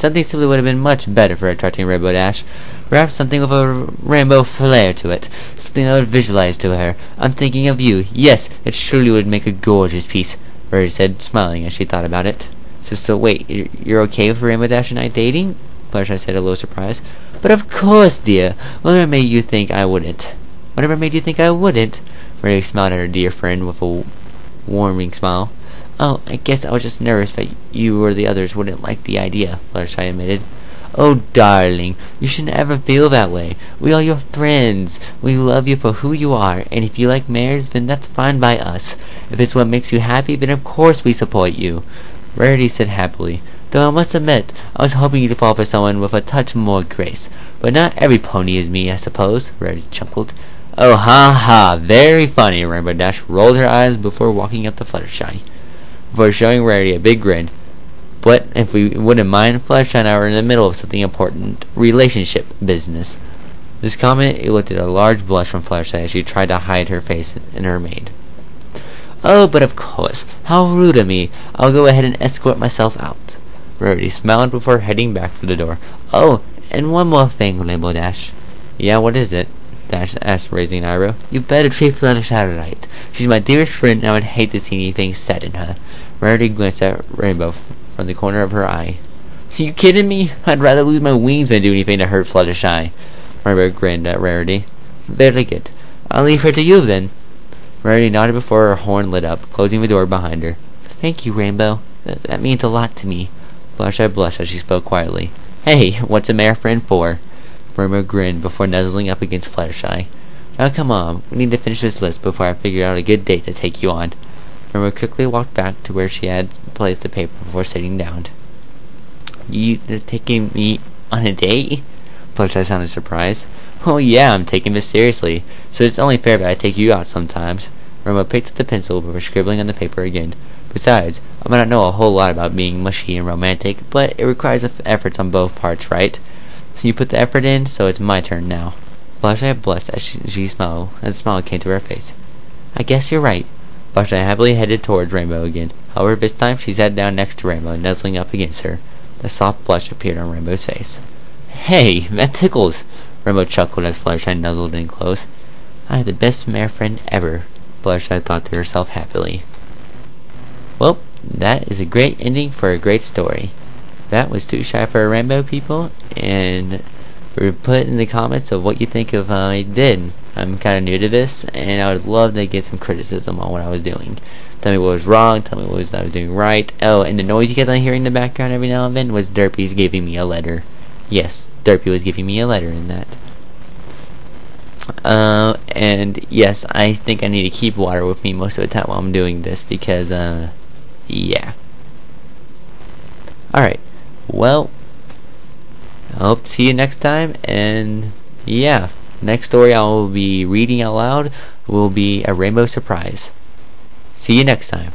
something with a rainbow flair to it, something I would visualize to her. I'm thinking of you. Yes, it surely would make a gorgeous piece, Rarity said, smiling as she thought about it. So wait, you're okay with Rainbow Dash and I dating? Fluttershy said, a little surprised. But of course, dear. Whatever made you think I wouldn't? Rarity smiled at her dear friend with a warming smile. Oh, I guess I was just nervous that you or the others wouldn't like the idea, Fluttershy admitted. Oh, darling, you shouldn't ever feel that way. We are your friends. We love you for who you are, and if you like mares, then that's fine by us. If it's what makes you happy, then of course we support you, Rarity said happily. Though I must admit, I was hoping you'd fall for someone with a touch more grace. But not every pony is me, I suppose, Rarity chuckled. Oh, ha ha, very funny, Rainbow Dash rolled her eyes before walking up to Fluttershy, before showing Rarity a big grin. But if we wouldn't mind, Fluttershy and I were in the middle of something important, relationship business. This comment elicited a large blush from Fluttershy as she tried to hide her face in her mane. Oh, but of course, how rude of me. I'll go ahead and escort myself out. Rarity smiled before heading back for the door. Oh, and one more thing, Rainbow Dash. Yeah, what is it? Dash asked, raising an eyebrow. You better treat Fluttershy right. She's my dearest friend, and I would hate to see anything said in her. Rarity glanced at Rainbow from the corner of her eye. So you kidding me? I'd rather lose my wings than do anything to hurt Fluttershy. Rainbow grinned at Rarity. Very good. I'll leave her to you then. Rarity nodded before her horn lit up, closing the door behind her. Thank you, Rainbow. That means a lot to me. Fluttershy blushed as she spoke quietly. Hey, what's a mare friend for? Rainbow grinned before nuzzling up against Fluttershy. Now come on, we need to finish this list before I figure out a good date to take you on. Rainbow quickly walked back to where she had placed the paper before sitting down. You're taking me on a date? Fluttershy sounded surprised. Oh yeah, I'm taking this seriously, so it's only fair that I take you out sometimes. Rainbow picked up the pencil before scribbling on the paper again. Besides, I might not know a whole lot about being mushy and romantic, but it requires efforts on both parts, right? So you put the effort in, so it's my turn now. Fluttershy blushed as she smiled, as a smile came to her face. I guess you're right. Fluttershy happily headed towards Rainbow again. However, this time she sat down next to Rainbow, nuzzling up against her. A soft blush appeared on Rainbow's face. Hey, that tickles! Rainbow chuckled as Fluttershy nuzzled in close. I have the best mare friend ever, Fluttershy thought to herself happily. Well, that is a great ending for a great story. That was Too Shy for a Rainbow, people, and put in the comments of what you think of I did. I'm kind of new to this, and I would love to get some criticism on what I was doing. Tell me what was wrong, tell me what I was doing right. Oh, and the noise you get on hearing in the background every now and then was Derpy's giving me a letter. Yes, Derpy was giving me a letter in that. And yes, I think I need to keep water with me most of the time while I'm doing this because, yeah. Alright, well, I hope to see you next time, and yeah, next story I will be reading out loud will be a rainbow surprise. See you next time.